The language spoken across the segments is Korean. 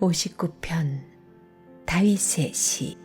59편 다윗의 시.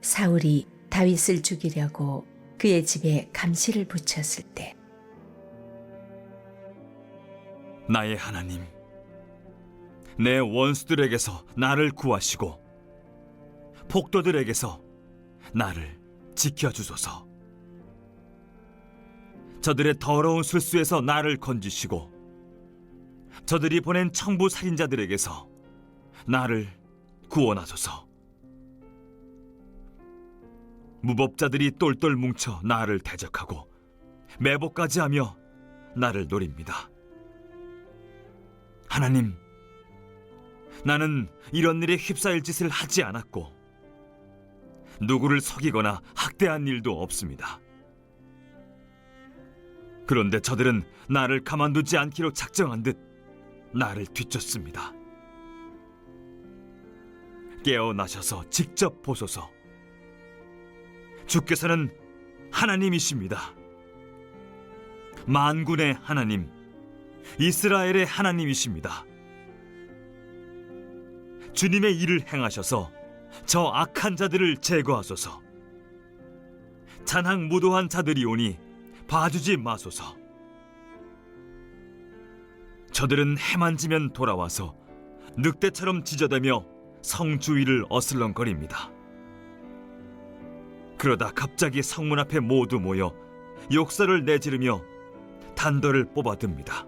사울이 다윗을 죽이려고 그의 집에 감시를 붙였을 때, 나의 하나님, 내 원수들에게서 나를 구하시고 폭도들에게서 나를 지켜주소서. 저들의 더러운 술수에서 나를 건지시고 저들이 보낸 청부 살인자들에게서 나를 구원하소서. 무법자들이 똘똘 뭉쳐 나를 대적하고 매복까지 하며 나를 노립니다. 하나님, 나는 이런 일에 휩싸일 짓을 하지 않았고 누구를 속이거나 학대한 일도 없습니다. 그런데 저들은 나를 가만두지 않기로 작정한 듯 나를 뒤쫓습니다. 깨어나셔서 직접 보소서. 주께서는 하나님이십니다. 만군의 하나님, 이스라엘의 하나님이십니다. 주님의 일을 행하셔서 저 악한 자들을 제거하소서. 잔항무도한 자들이 오니 봐주지 마소서. 저들은 해만 지면 돌아와서 늑대처럼 짖어대며 성 주위를 어슬렁거립니다. 그러다 갑자기 성문 앞에 모두 모여 욕설을 내지르며 단도를 뽑아듭니다.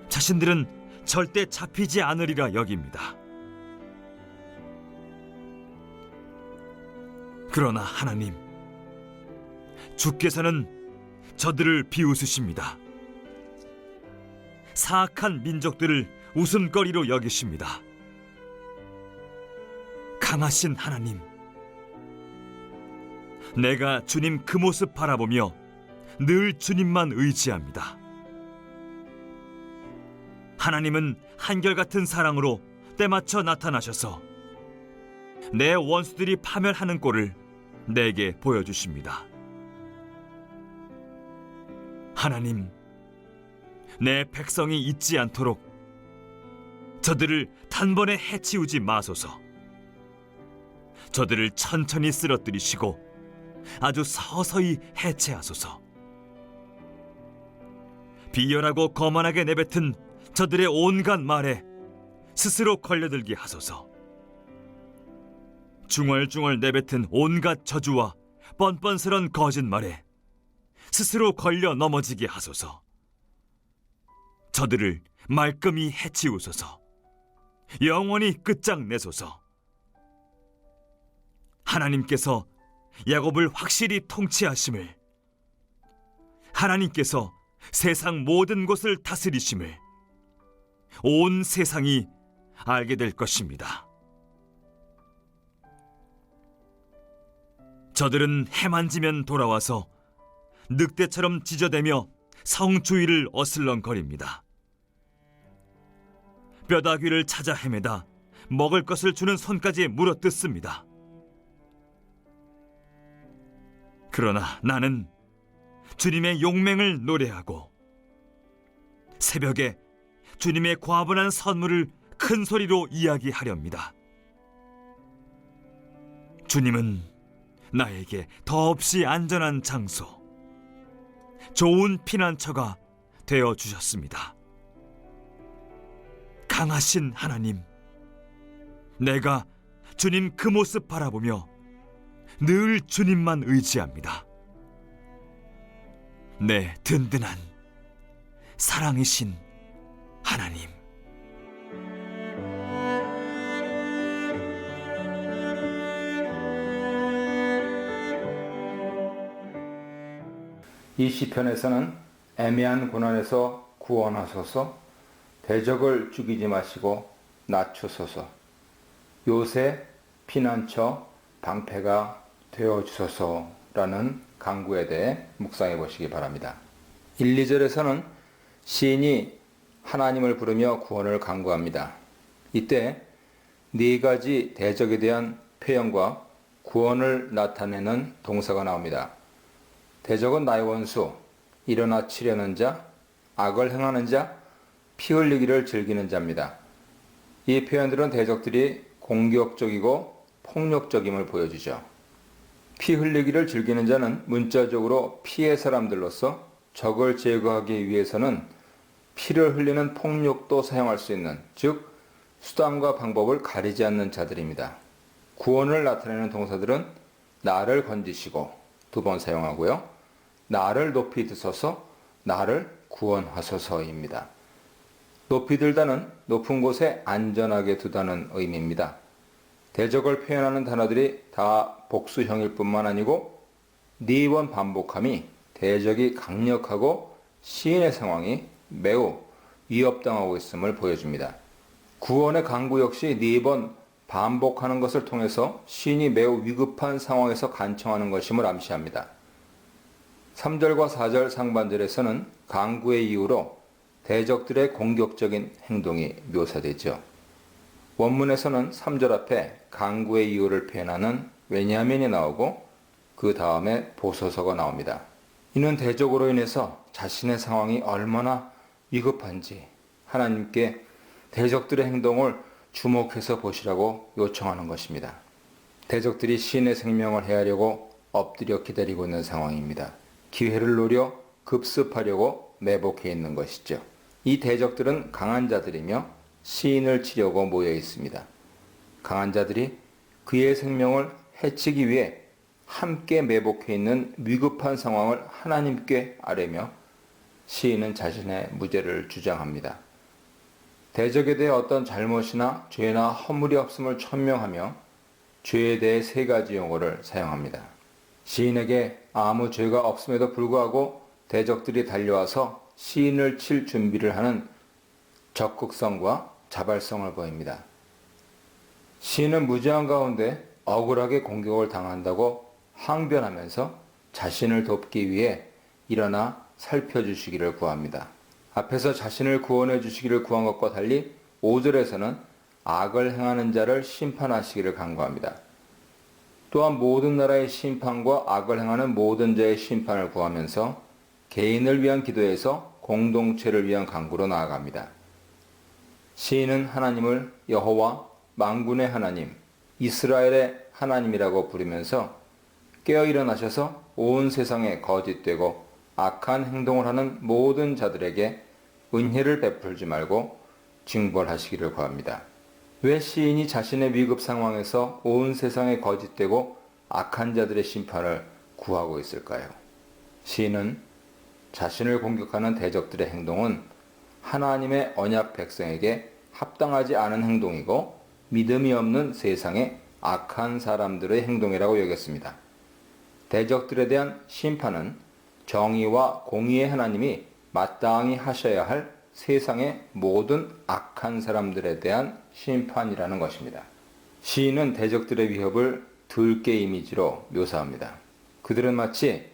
자신들은 절대 잡히지 않으리라 여깁니다. 그러나 하나님, 주께서는 저들을 비웃으십니다. 사악한 민족들을 웃음거리로 여기십니다. 강하신 하나님, 내가 주님 그 모습 바라보며 늘 주님만 의지합니다. 하나님은 한결같은 사랑으로 때맞춰 나타나셔서 내 원수들이 파멸하는 꼴을 내게 보여주십니다. 하나님, 내 백성이 잊지 않도록 저들을 단번에 해치우지 마소서. 저들을 천천히 쓰러뜨리시고 아주 서서히 해체하소서. 비열하고 거만하게 내뱉은 저들의 온갖 말에 스스로 걸려들게 하소서. 중얼중얼 내뱉은 온갖 저주와 뻔뻔스런 거짓말에 스스로 걸려 넘어지게 하소서. 저들을 말끔히 해치우소서. 영원히 끝장내소서. 하나님께서 야곱을 확실히 통치하심을, 하나님께서 세상 모든 곳을 다스리심을 온 세상이 알게 될 것입니다. 저들은 해만 지면 돌아와서 늑대처럼 짖어대며 성 주위를 어슬렁거립니다. 뼈다귀를 찾아 헤매다 먹을 것을 주는 손까지 물어뜯습니다. 그러나 나는 주님의 용맹을 노래하고 새벽에 주님의 과분한 선물을 큰 소리로 이야기하렵니다. 주님은 나에게 더없이 안전한 장소, 좋은 피난처가 되어 주셨습니다. 강하신 하나님, 내가 주님 그 모습 바라보며 늘 주님만 의지합니다. 내 든든한 사랑이신 하나님. 이 시편에서는 애매한 고난에서 구원하소서, 대적을 죽이지 마시고 낮추소서, 요새 피난처 방패가 되어주소서라는 간구에 대해 묵상해 보시기 바랍니다. 1, 2절에서는 시인이 하나님을 부르며 구원을 간구합니다. 이때 네 가지 대적에 대한 표현과 구원을 나타내는 동사가 나옵니다. 대적은 나의 원수, 일어나 치려는 자, 악을 행하는 자, 피 흘리기를 즐기는 자입니다. 이 표현들은 대적들이 공격적이고 폭력적임을 보여주죠. 피 흘리기를 즐기는 자는 문자적으로 피의 사람들로서 적을 제거하기 위해서는 피를 흘리는 폭력도 사용할 수 있는, 즉 수단과 방법을 가리지 않는 자들입니다. 구원을 나타내는 동사들은 나를 건지시고 2번 사용하고요. 나를 높이 드소서, 나를 구원하소서입니다. 높이 들다는 높은 곳에 안전하게 두다는 의미입니다. 대적을 표현하는 단어들이 다 복수형일 뿐만 아니고 4번 반복함이 대적이 강력하고 시인의 상황이 매우 위협당하고 있음을 보여줍니다. 구원의 강구 역시 4번 반복하는 것을 통해서 시인이 매우 위급한 상황에서 간청하는 것임을 암시합니다. 3절과 4절 상반절에서는 강구의 이유로 대적들의 공격적인 행동이 묘사되죠. 원문에서는 3절 앞에 강구의 이유를 표현하는 왜냐하면이 나오고 그 다음에 보소서가 나옵니다. 이는 대적으로 인해서 자신의 상황이 얼마나 위급한지 하나님께 대적들의 행동을 주목해서 보시라고 요청하는 것입니다. 대적들이 시인의 생명을 해하려고 엎드려 기다리고 있는 상황입니다. 기회를 노려 급습하려고 매복해 있는 것이죠. 이 대적들은 강한 자들이며 시인을 치려고 모여 있습니다. 강한 자들이 그의 생명을 해치기 위해 함께 매복해 있는 위급한 상황을 하나님께 아뢰며 시인은 자신의 무죄를 주장합니다. 대적에 대해 어떤 잘못이나 죄나 허물이 없음을 천명하며 죄에 대해 3가지 용어를 사용합니다. 시인에게 아무 죄가 없음에도 불구하고 대적들이 달려와서 시인을 칠 준비를 하는 적극성과 자발성을 보입니다. 시인은 무지한 가운데 억울하게 공격을 당한다고 항변하면서 자신을 돕기 위해 일어나 살펴주시기를 구합니다. 앞에서 자신을 구원해 주시기를 구한 것과 달리 5절에서는 악을 행하는 자를 심판하시기를 간구합니다. 또한 모든 나라의 심판과 악을 행하는 모든 자의 심판을 구하면서 개인을 위한 기도에서 공동체를 위한 간구로 나아갑니다. 시인은 하나님을 여호와 만군의 하나님, 이스라엘의 하나님이라고 부르면서 깨어 일어나셔서 온 세상에 거짓되고 악한 행동을 하는 모든 자들에게 은혜를 베풀지 말고 징벌하시기를 구합니다. 왜 시인이 자신의 위급 상황에서 온 세상에 거짓되고 악한 자들의 심판을 구하고 있을까요? 시인은 자신을 공격하는 대적들의 행동은 하나님의 언약 백성에게 합당하지 않은 행동이고 믿음이 없는 세상의 악한 사람들의 행동이라고 여겼습니다. 대적들에 대한 심판은 정의와 공의의 하나님이 마땅히 하셔야 할 세상의 모든 악한 사람들에 대한 심판이라는 것입니다. 시인은 대적들의 위협을 들개 이미지로 묘사합니다. 그들은 마치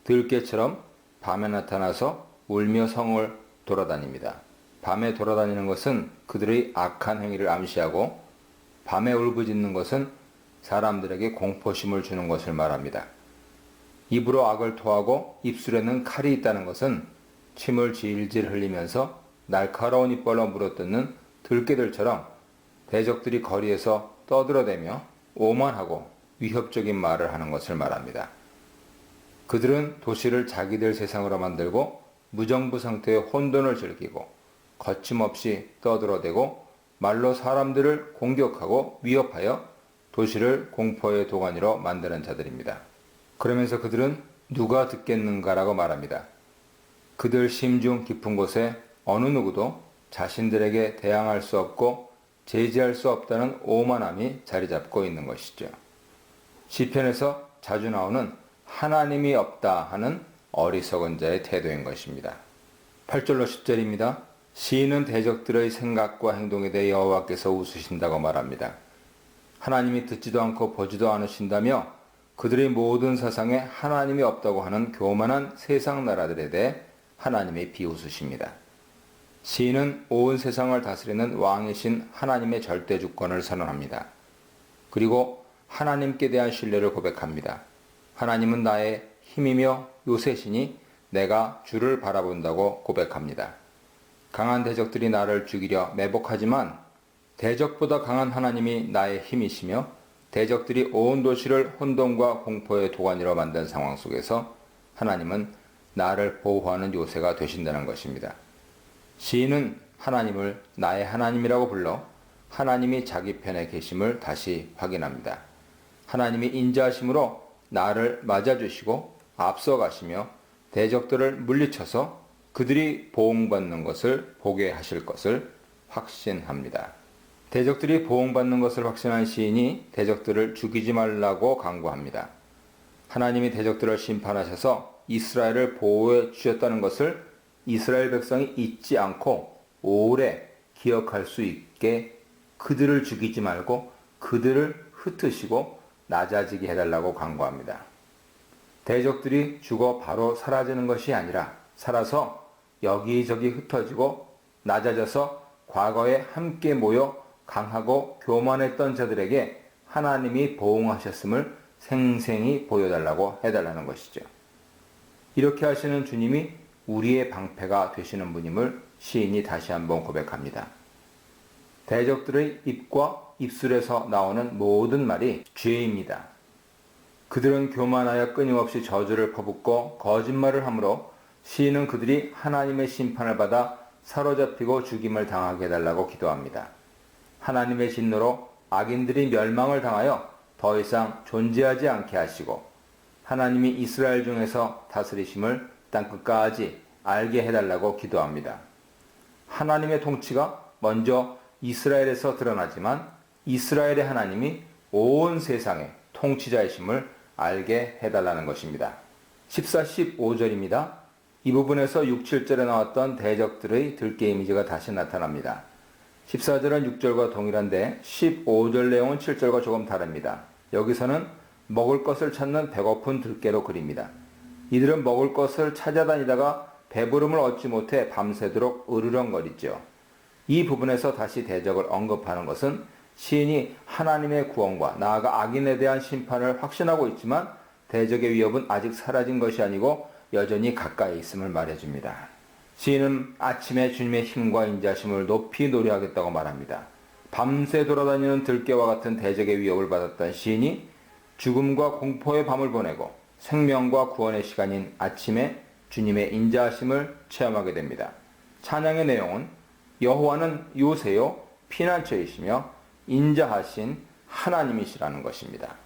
들개처럼 밤에 나타나서 울며 성을 돌아다닙니다. 밤에 돌아다니는 것은 그들의 악한 행위를 암시하고 밤에 울부짖는 것은 사람들에게 공포심을 주는 것을 말합니다. 입으로 악을 토하고 입술에는 칼이 있다는 것은 침을 질질 흘리면서 날카로운 이빨로 물어뜯는 들개들처럼 대적들이 거리에서 떠들어대며 오만하고 위협적인 말을 하는 것을 말합니다. 그들은 도시를 자기들 세상으로 만들고 무정부 상태의 혼돈을 즐기고 거침없이 떠들어대고 말로 사람들을 공격하고 위협하여 도시를 공포의 도가니로 만드는 자들입니다. 그러면서 그들은 누가 듣겠는가라고 말합니다. 그들 심중 깊은 곳에 어느 누구도 자신들에게 대항할 수 없고 제지할 수 없다는 오만함이 자리 잡고 있는 것이죠. 시편에서 자주 나오는 하나님이 없다 하는 어리석은 자의 태도인 것입니다. 8절로 10절입니다. 시인은 대적들의 생각과 행동에 대해 여호와께서 웃으신다고 말합니다. 하나님이 듣지도 않고 보지도 않으신다며 그들의 모든 사상에 하나님이 없다고 하는 교만한 세상 나라들에 대해 하나님이 비웃으십니다. 시인은 온 세상을 다스리는 왕이신 하나님의 절대 주권을 선언합니다. 그리고 하나님께 대한 신뢰를 고백합니다. 하나님은 나의 힘이며 요새시니 내가 주를 바라본다고 고백합니다. 강한 대적들이 나를 죽이려 매복하지만 대적보다 강한 하나님이 나의 힘이시며 대적들이 온 도시를 혼돈과 공포의 도가니로 만든 상황 속에서 하나님은 나를 보호하는 요새가 되신다는 것입니다. 시인은 하나님을 나의 하나님이라고 불러 하나님이 자기 편에 계심을 다시 확인합니다. 하나님이 인자하심으로 나를 맞아주시고 앞서가시며 대적들을 물리쳐서 그들이 보응받는 것을 보게 하실 것을 확신합니다. 대적들이 보응받는 것을 확신한 시인이 대적들을 죽이지 말라고 강구합니다. 하나님이 대적들을 심판하셔서 이스라엘을 보호해 주셨다는 것을 이스라엘 백성이 잊지 않고 오래 기억할 수 있게 그들을 죽이지 말고 그들을 흩으시고 낮아지게 해달라고 강구합니다. 대적들이 죽어 바로 사라지는 것이 아니라 살아서 여기저기 흩어지고 낮아져서 과거에 함께 모여 강하고 교만했던 자들에게 하나님이 보응하셨음을 생생히 보여달라고 해달라는 것이죠. 이렇게 하시는 주님이 우리의 방패가 되시는 분임을 시인이 다시 한번 고백합니다. 대적들의 입과 입술에서 나오는 모든 말이 죄입니다. 그들은 교만하여 끊임없이 저주를 퍼붓고 거짓말을 하므로 시인은 그들이 하나님의 심판을 받아 사로잡히고 죽임을 당하게 해달라고 기도합니다. 하나님의 진노로 악인들이 멸망을 당하여 더 이상 존재하지 않게 하시고 하나님이 이스라엘 중에서 다스리심을 땅끝까지 알게 해달라고 기도합니다. 하나님의 통치가 먼저 이스라엘에서 드러나지만 이스라엘의 하나님이 온 세상의 통치자이심을 알게 해달라는 것입니다. 14, 15절입니다. 이 부분에서 6, 7절에 나왔던 대적들의 들깨 이미지가 다시 나타납니다. 14절은 6절과 동일한데 15절 내용은 7절과 조금 다릅니다. 여기서는 먹을 것을 찾는 배고픈 들깨로 그립니다. 이들은 먹을 것을 찾아다니다가 배부름을 얻지 못해 밤새도록 으르렁거리죠. 이 부분에서 다시 대적을 언급하는 것은 시인이 하나님의 구원과 나아가 악인에 대한 심판을 확신하고 있지만 대적의 위협은 아직 사라진 것이 아니고 여전히 가까이 있음을 말해줍니다. 시인은 아침에 주님의 힘과 인자심을 높이 노래하겠다고 말합니다. 밤새 돌아다니는 들깨와 같은 대적의 위협을 받았던 시인이 죽음과 공포의 밤을 보내고 생명과 구원의 시간인 아침에 주님의 인자하심을 체험하게 됩니다. 찬양의 내용은 여호와는 요새요 피난처이시며 인자하신 하나님이시라는 것입니다.